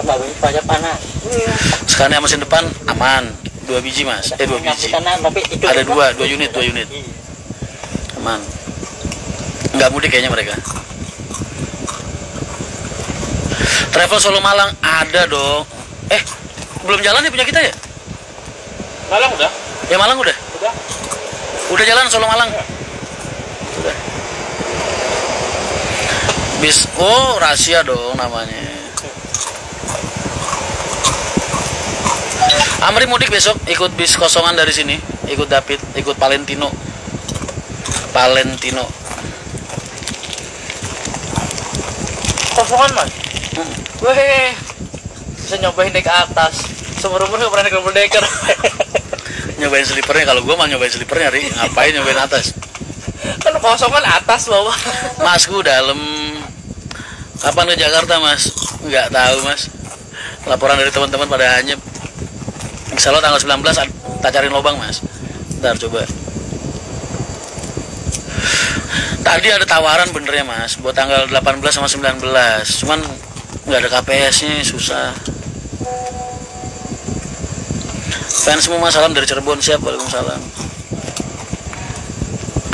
baru banyak panas. Sekarang yang mesin depan aman, 2 biji Mas. 2 biji. Ada 2 unit. Aman. Nggak mudik kayaknya mereka. Travel Solo Malang ada dong. Belum jalan ya punya kita ya? Malang udah? Ya Malang udah. Udah. Udah jalan Solo Malang. Udah. Bis, rahasia dong namanya. Amri mudik besok, ikut bis kosongan dari sini, ikut David, ikut Valentino. Kosongan mas? Weh, bisa nyobain naik ke atas. Seumur-umur gak pernah naik double decker. Nyobain slipernya, kalau gua mah nyobain slipernya, Ri. Ngapain nyobain atas? Kan kosongan atas bawah. Masku dalam. Kapan ke Jakarta Mas? Nggak tahu Mas. Laporan dari teman-teman pada hanyep. Insya Allah tanggal 19 tak cariin lubang Mas. Ntar coba. Tadi ada tawaran benernya Mas, buat tanggal 18 sama 19. Cuman nggak ada KPS-nya, susah. Fans semua salam dari Cirebon, siap. Waalaikumsalam.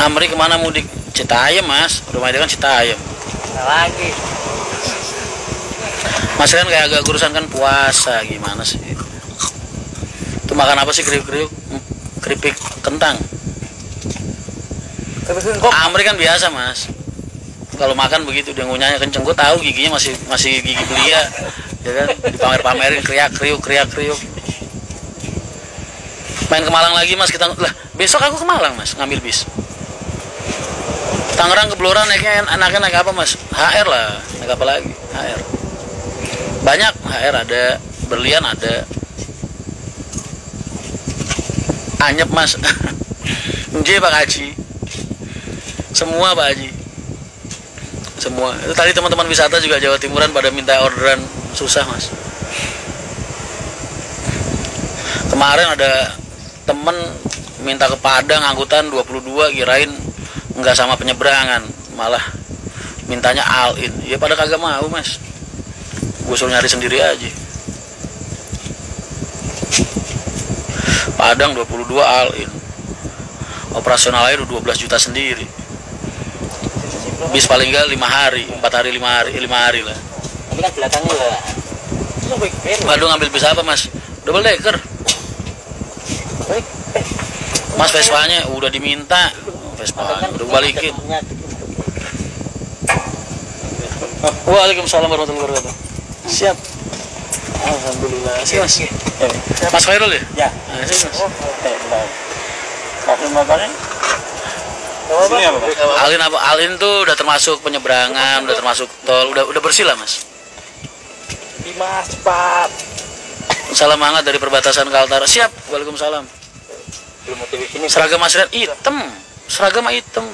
Amri kemana mudik? Citayam Mas, rumah dia kan Citayam. Lagi. Mas Rian kayak agak kurusan kan puasa, gimana sih? Itu makan apa sih keripik kentang? Amri kan biasa Mas. Kalau makan begitu dia ngunyahnya kenceng. Gue tahu giginya masih gigi belia, ya kan? Dipamerin kriak kriuk. Main ke Malang lagi Mas kita. Lah besok aku ke Malang Mas ngambil bis. Tangerang ke Blora naiknya anaknya naik apa Mas? HR lah, naik apa lagi? HR. Banyak HR ada, berlian ada. Anyep Mas. Nje Pak Haji. Semua Pak Haji. Semua. Itu tadi teman-teman wisata juga Jawa Timuran pada minta orderan, susah Mas. Kemarin ada temen minta ke Padang angkutan 22, kirain nggak sama penyeberangan, malah mintanya all in. Ya pada kagak mau Mas. Gue suruh nyari sendiri aja. Padang 22 all in. Operasional aja 12 juta sendiri. Bis paling enggak 5 hari, 4 hari, 5 hari lah. Tapi kan belakangnya lah. Waduh ngambil bis apa Mas? Double decker. Mas Vespanya udah diminta. Vespa udah balikin. Waalaikumsalam warahmatullahi wabarakatuh. Siap. Alhamdulillah. Siap Mas. Mas Khairul ya? Ya. Siap Mas. Maksud makannya? Alin apa? Alin tuh udah termasuk penyeberangan, udah termasuk tol, udah bersih lah Mas. Dimas cepat. Salam hangat dari perbatasan Kaltara. Siap. Waalaikumsalam. Belum motivasi ini. Seragam Mas Rian hitam. seragam mah hitam.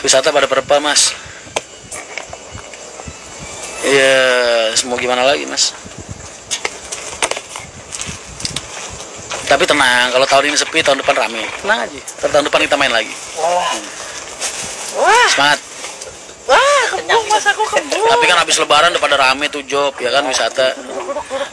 Wisata pada perpa mas. Ya mau gimana lagi mas. Tapi tenang, kalau tahun ini sepi, tahun depan rame. Tenang aja, tahun depan kita main lagi. Wah, Semangat. wah, kembung mas aku kembung. Tapi kan habis lebaran udah pada rame tuh job, ya kan wisata.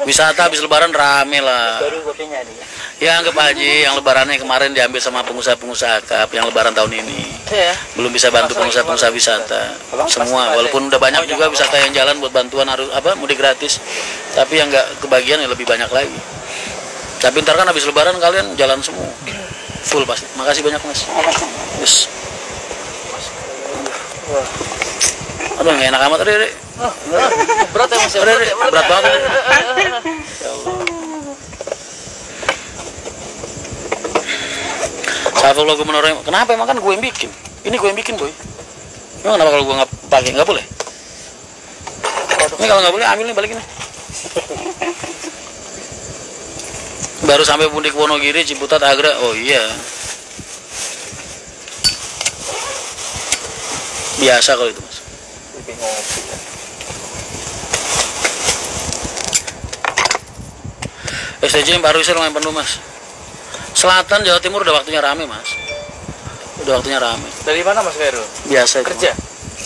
Wisata habis lebaran rame lah. Baru kopinya nih. Ya anggap aja yang lebarannya kemarin diambil sama pengusaha-pengusaha kap yang lebaran tahun ini. Ya. Belum bisa bantu pengusaha-pengusaha wisata. Semua, walaupun udah banyak juga wisata yang jalan buat bantuan harus mudik gratis. Tapi yang nggak kebagian ya lebih banyak lagi. Tapi ntar kan habis lebaran kalian jalan semua. Full pasti. Makasih banyak mas. Yes. Aduh nggak enak amat tadi. Berat ya mas. Berat banget. Tadi. Satu logo menoreh. Kenapa emang kan gue yang bikin? Ini gue yang bikin boy. Emang kenapa kalau gue nggak pakai nggak boleh? Ini kalau nggak boleh ambil nih balikin nih. Baru sampai Puncak Wonogiri, Ciputat, Agra. Oh iya. Biasa kalau itu mas. STJ Pak Ruisel lumayan penuh mas. Selatan Jawa Timur udah waktunya rame mas. Udah waktunya rame. Dari mana mas Khairul? Biasa itu. Kerja?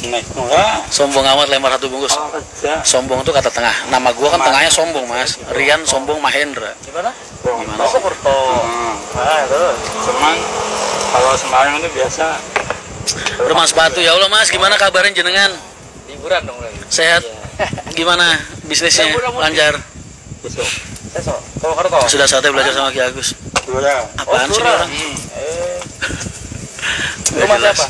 Naik murah. Sombong amat lempar satu bungkus. Oh, kerja. Sombong itu kata tengah. Nama gua kan tengahnya sombong mas. Rian Sombong Mahendra. Di mana? Gimana Oh, sih? Purwokerto. Ah, itu. Cuman kalau Semarang itu biasa Rumah sepatu ya Allah mas. Gimana kabarnya jenengan? Liburan dong lagi. Sehat? Gimana bisnisnya? Lancar? besok. Besok. Purwokerto. Sudah saatnya belajar sama Ki Agus. Dura. Apaan sih ini orang? Nggak Rumah jelas. siapa?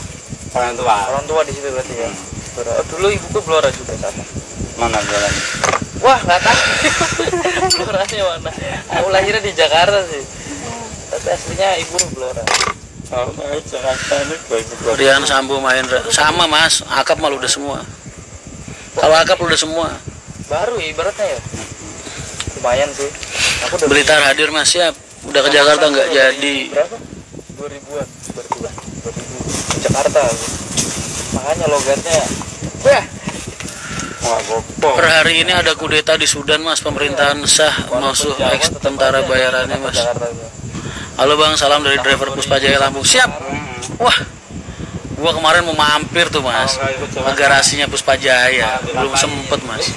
Orang tua. Orang tua di situ berarti ya. Oh, dulu ibuku Blora juga sama. Mana jalan? Wah, nggak tahu. Bloranya mana? Aku lahirnya di Jakarta sih. Tapi aslinya ibu Blora. Oh, baik Jakarta ini baik. Rian Sambo Mahendra. Sama mas. Akap malu udah semua. Kalau akap udah semua. Baru ya ibaratnya ya. Lumayan sih. Aku udah Blitar hadir mas siap. Udah ke Jakarta nggak jadi. berapa? 2000-an. 2000 di Jakarta. Makanya logatnya. Wah, Wah, gopo. Per hari ini ada kudeta di Sudan mas. Pemerintahan sah musuh ex tentara bayarannya mas. Jakarta itu. Halo bang, salam dari driver Puspa Jaya Lampung. Siap. Wah, gua kemarin mau mampir tuh mas. Ke garasinya Puspa Jaya. Belum sempet mas.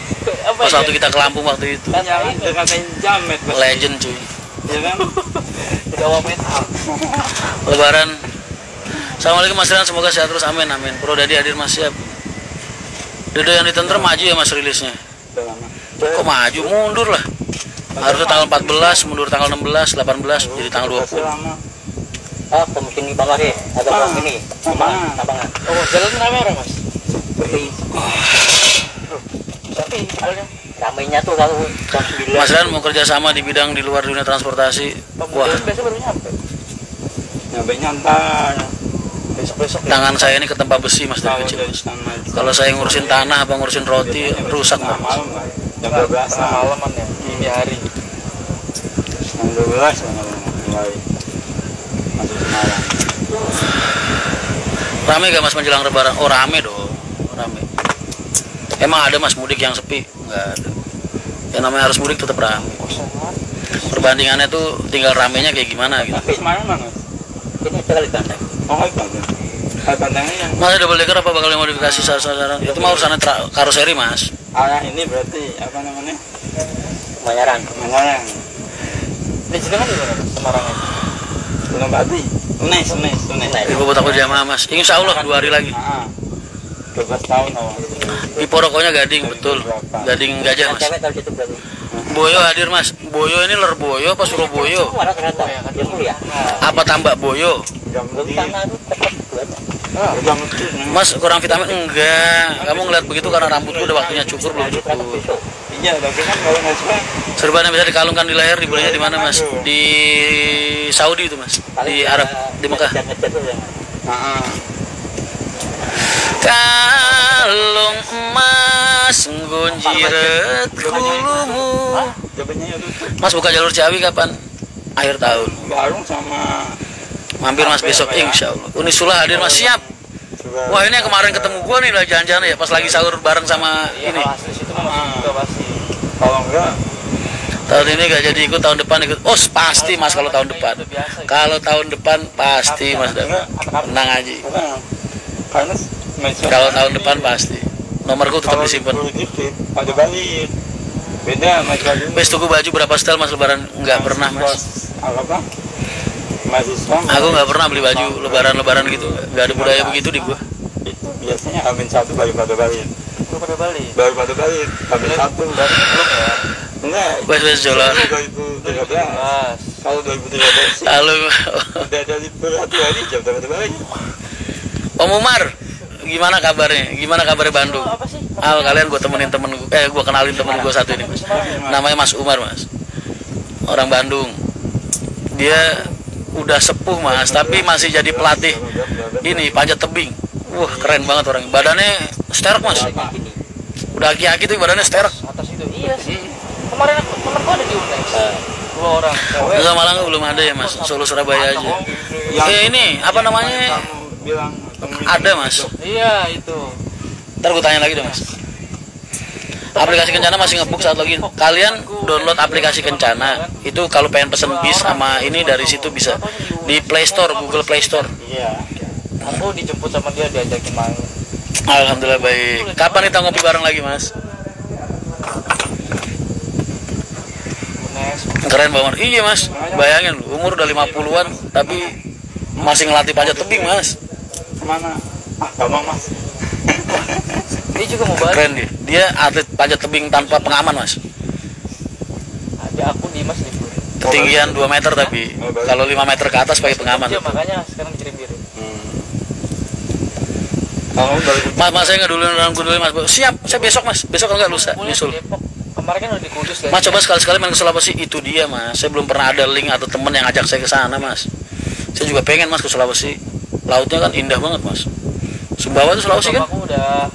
Apa Pas ya? waktu kita ke Lampung waktu itu. Ya, dekatin Jamet. Bos. Legend cuy. Ya kan? Jawa metal. Lebaran. Assalamualaikum mas Rian, semoga sehat terus, amin amin. Pro Dadi hadir mas, siap. Dodo yang ditenter maju ya mas rilisnya. Kok maju, mundur lah. Harusnya tanggal 14, mundur tanggal 16, 18, jadi tanggal 20. Ah, mungkin di bawah deh. Ada bawah ini. Tambangan. Oh, jalan kamera mas. Tapi awalnya Ramainya tuh kalau jam 9. Mas Rian mau kerja sama di bidang di luar dunia transportasi. Wah, besok baru nyampe. Nyampe nyantai. Besok ya. tangan saya ini ketempa besi mas dari kecil. Mas. Kalau saya ngurusin tanah apa ngurusin roti rusak mas. malam, jam 12 Malaman ya, dini hari. jam 12 mulai masuk Semarang. Rame gak mas menjelang lebaran? Oh rame dong, rame. Emang ada mas mudik yang sepi? Nggak ada. Yang namanya harus mudik tetap rame. Perbandingannya tuh tinggal ramenya kayak gimana gitu. Tapi Semarang mana? Ini sekali Banteng. Oh, Banteng. Bantengnya yang Mas double decker apa bakal modifikasi saran? Itu mah urusannya karoseri mas. arah ini berarti apa namanya? Manyaran. Manyaran. Di sini kan di mana? Semarang itu. Belum berarti. Unes. Ibu Kota Jamaah mas. Insya Allah 2 hari lagi. 12 tahun awal. Ipo rokoknya Gading betul. Gading Gajah mas. Cewek tahu situ berarti. Boyo hadir mas. Boyo ini Lerboyo apa Surabaya? Mana ternyata? Dia kuliah. Apa Tambak Boyo? Belum sana tuh tetap buat. Mas kurang vitamin enggak. Kamu ngeliat begitu karena rambutku udah waktunya cukur belum cukur. Iya, tapi kan kalau nggak suka Serban yang bisa dikalungkan di leher dibelinya di mana mas? Di Saudi itu mas. Di Arab, di Mekah. Kalung emas gunjiret kulumu. jawabannya ya tuh. Mas buka jalur Ciawi kapan? akhir tahun. Barung sama Mampir mas besok, insya Allah. Unisula hadir mas, siap. Wah ini yang kemarin ketemu gua nih lah jalan-jalan ya, pas lagi sahur bareng sama ini. Kalau enggak Tahun ini gak jadi ikut, tahun depan ikut. Oh pasti mas kalau tahun depan. Kalau tahun depan pasti mas dapat. Tenang aja. karena Kalau tahun depan pasti. Nomorku tetap disimpan. Ada balik. Beda mas baju. Wes tuku baju berapa setel mas lebaran? Nggak pernah mas. Apa? Mahasiswa. Aku nggak pernah beli baju lebaran gitu. Nggak ada budaya begitu di gua. Itu biasanya Amin 1 baru pada balik. Pada balik. Baru pada balik. Amin 1 Belum ya. enggak. Wes jolan. 2013. Kalau 2013 sih. Halo. Udah ada libur 1 hari jam pada balik. Om Umar, gimana kabarnya? Gimana kabarnya Bandung? Al, kalian gue temenin temen gue, gue kenalin temen gue satu ini mas. Namanya Mas Umar mas. Orang Bandung. Dia udah sepuh mas, tapi masih jadi pelatih ini panjat tebing. Wah keren banget orangnya. Badannya sterk mas. Udah aki-aki tuh badannya sterk. Atas itu iya sih. Kemarin temenku ada di UNES. 2 orang. Cewek. Enggak Malang belum ada ya mas. Solo Surabaya aja. Ini apa namanya? Bilang Ada mas. Iya itu. Ntar gue tanya lagi deh mas. Aplikasi Kencana masih ngebuk saat login. Kalian download aplikasi Kencana. Itu kalau pengen pesen bis sama ini dari situ bisa di Play Store, Google Play Store. Iya. Aku dijemput sama dia diajakin main. Alhamdulillah baik. Kapan kita ngopi bareng lagi mas? UNES. Keren banget. Iya mas. Bayangin lu, umur udah 50-an tapi masih ngelatih panjat tebing mas. kemana? Gampang mas. Dia juga mau balik. Keren dia. Dia atlet panjat tebing tanpa pengaman mas. Ada aku di Mas libur. Ketinggian 2 meter tapi kalau 5 meter ke atas pakai pengaman. Iya makanya sekarang dikirim-kirim. Kalau balik Mas saya nggak dulu mas. Siap, saya besok mas. Besok enggak lusa. Kuliah Nyusul. di Depok. Kemarin kan udah di Kudus kan. Mas coba sekali-sekali main ke Sulawesi. Itu dia mas. Saya belum pernah ada link atau temen yang ngajak saya ke sana mas. Saya juga pengen mas ke Sulawesi. Lautnya kan indah banget mas. Sumbawa itu Sulawesi kan? Aku udah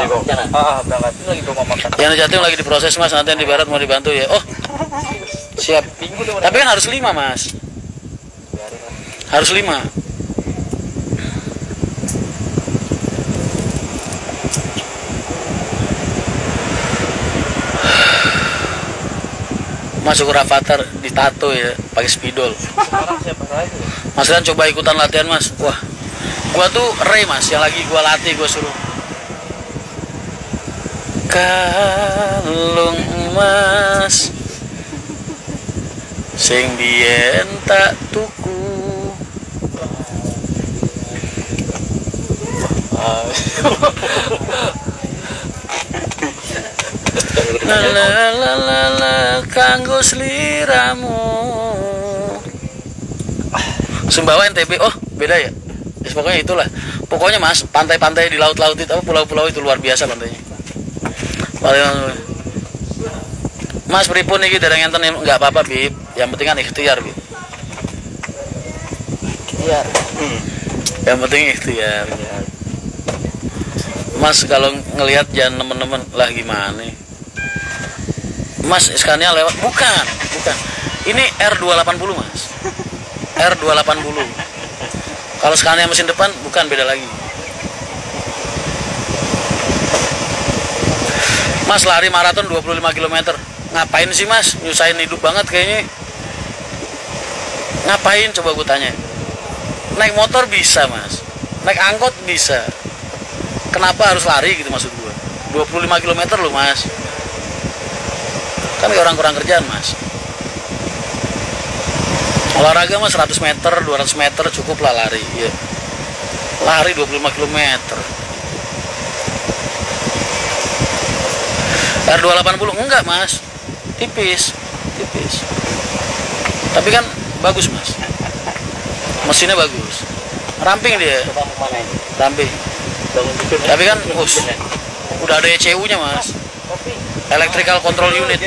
berangkat lagi ke rumah makan. Yang di Jatim lagi diproses mas. Nanti yang di Barat mau dibantu ya. Oh siap. Minggu tuh. Tapi kan harus 5 mas. Biarin lah. Harus 5. Masuk Rafathar ditato ya, pakai spidol. Sekarang siapa lagi? Mas kan coba ikutan latihan mas. Wah, gua tuh Ray mas, yang lagi gua latih gua suruh. Kalung emas, sing biyen tak tuku. La kanggo sliramu. Sumbawa NTB. Oh, beda ya. Ya pokoknya itulah. Pokoknya Mas, pantai-pantai di laut-laut itu, pulau-pulau itu luar biasa pantainya. Mas pripun iki dereng enten enggak apa-apa, Bib. Yang penting kan ikhtiar, Bib. Iya. Yang penting ikhtiar. Mas kalau ngelihat jangan nemen-nemen lah gimana. Mas Scania lewat bukan. Ini R280 Mas. R280. Kalau Scania mesin depan bukan, beda lagi. Mas lari maraton 25 km. Ngapain sih Mas? Nyusahin hidup banget kayaknya. Ngapain coba gue tanya. Naik motor bisa Mas. Naik angkot bisa. Kenapa harus lari gitu maksud gue? 25 km loh Mas. Kan orang kurang kerjaan Mas. Olahraga Mas 100 meter, 200 meter cukup lah lari ya. Lari 25 km. R280 enggak Mas. Tipis. Tapi kan bagus Mas. Mesinnya bagus. Ramping dia. Ramping. Tapi kan udah ada ECU-nya Mas. Electrical Control Unit.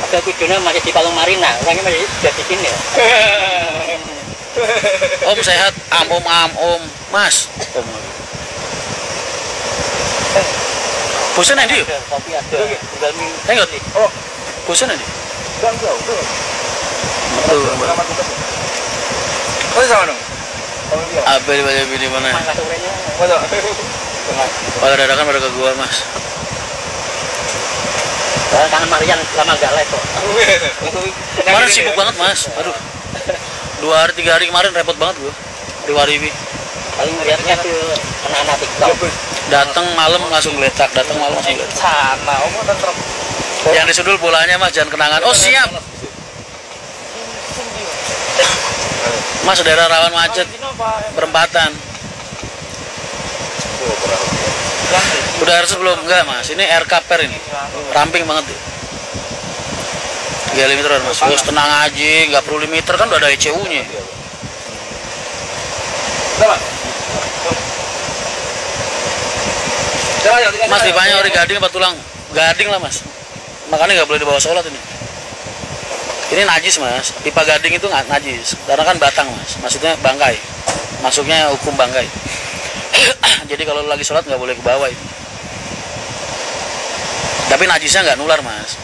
Ada videonya masih di Palung Marina, orangnya masih sudah di sini ya. Om sehat, om Mas. Bosan ya dia? Kopi ada. Tinggal minum. Enggak. Bosan ya dia? Enggak. Betul. Oh, sama dong. Apa di mana? Mangga sorenya. Masa? Pada dadakan pada ke gua, Mas. Tangan Marian lama gak live kok. Kemarin sibuk banget, Mas. Aduh. 2 hari 3 hari kemarin repot banget gua. Di Wariwi. Paling ngeliatnya tuh anak-anak TikTok. Datang malam langsung geletak, datang malam langsung geletak. Sama, dan truk. Yang disudul bolanya, Mas, jangan kenangan. Oh, siap. Mas, daerah rawan macet, perempatan. Udah harus belum? Enggak, Mas. Ini air kaper ini. Ramping banget. 3 limiter, Mas. Bos, tenang aja, nggak perlu limiter kan udah ada ECU-nya. Mas, pipanya ori gading apa tulang? Gading lah, Mas. Makanya nggak boleh dibawa sholat ini. Ini najis, Mas. Pipa gading itu nggak najis, karena kan batang, Mas. Maksudnya bangkai. Masuknya hukum bangkai. Jadi kalau lagi sholat nggak boleh ke bawah itu. Tapi najisnya nggak nular, Mas.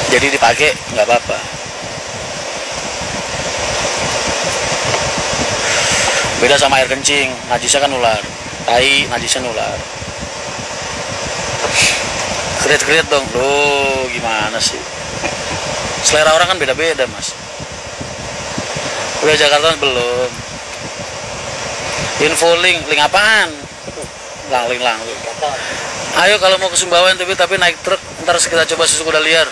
Jadi dipakai nggak apa-apa. Beda sama air kencing, najisnya kan nular. Tai, najisnya nular. Kerit-kerit dong, loh gimana sih? Selera orang kan beda-beda, Mas. Udah Jakarta belum. Info link apaan? Link. Ayo kalau mau ke Sumbawa tapi naik truk, ntar kita coba susu kuda liar.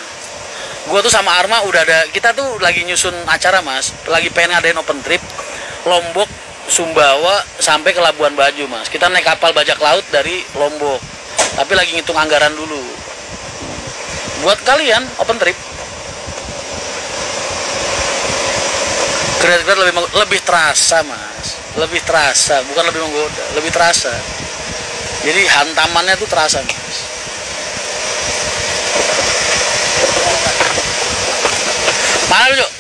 Gua tuh sama Arma udah ada, kita tuh lagi nyusun acara, Mas. Lagi pengen ngadain open trip Lombok, Sumbawa sampai ke Labuan Bajo, Mas. Kita naik kapal bajak laut dari Lombok. Tapi lagi ngitung anggaran dulu. Buat kalian open trip. Kredit lebih terasa, Mas. Lebih terasa, bukan lebih menggoda, lebih terasa. Jadi hantamannya tuh terasa, Mas. Mana lu, Cuk?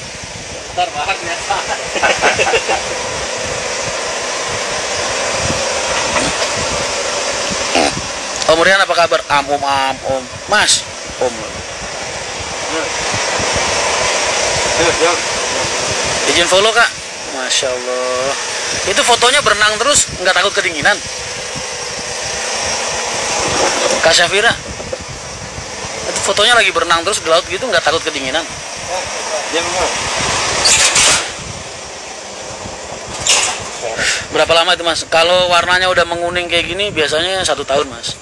Ntar banget biasa. Om Rian apa kabar? Om. Mas, Om. Izin follow, Kak. Masya Allah. Itu fotonya berenang terus, nggak takut kedinginan? Kak Syafira. Itu fotonya lagi berenang terus di laut gitu, nggak takut kedinginan? Berapa lama itu, Mas? Kalau warnanya udah menguning kayak gini, biasanya 1 tahun, Mas.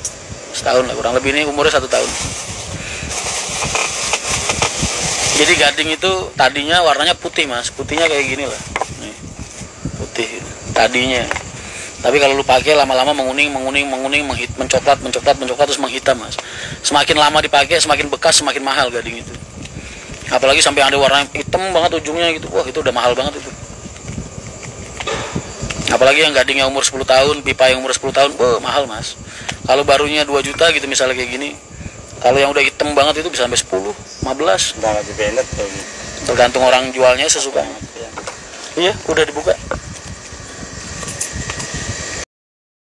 Setahun lah, kurang lebih. Ini umurnya 1 tahun. Jadi gading itu tadinya warnanya putih, Mas. Putihnya kayak gini lah. Nih, putih tadinya. Tapi kalau lu pakai lama-lama menguning, mencoklat terus menghitam, Mas. Semakin lama dipakai, semakin bekas, semakin mahal gading itu. Apalagi sampai ada warna hitam banget ujungnya gitu. Wah, itu udah mahal banget itu. Apalagi yang gadingnya umur 10 tahun, pipa yang umur 10 tahun, mahal, Mas. Kalau barunya 2 juta gitu misalnya kayak gini. Kalau yang udah hitam banget itu bisa sampai 10, 15. Nah, lebih enak tuh. Tergantung orang jualnya sesukanya. Iya, udah dibuka.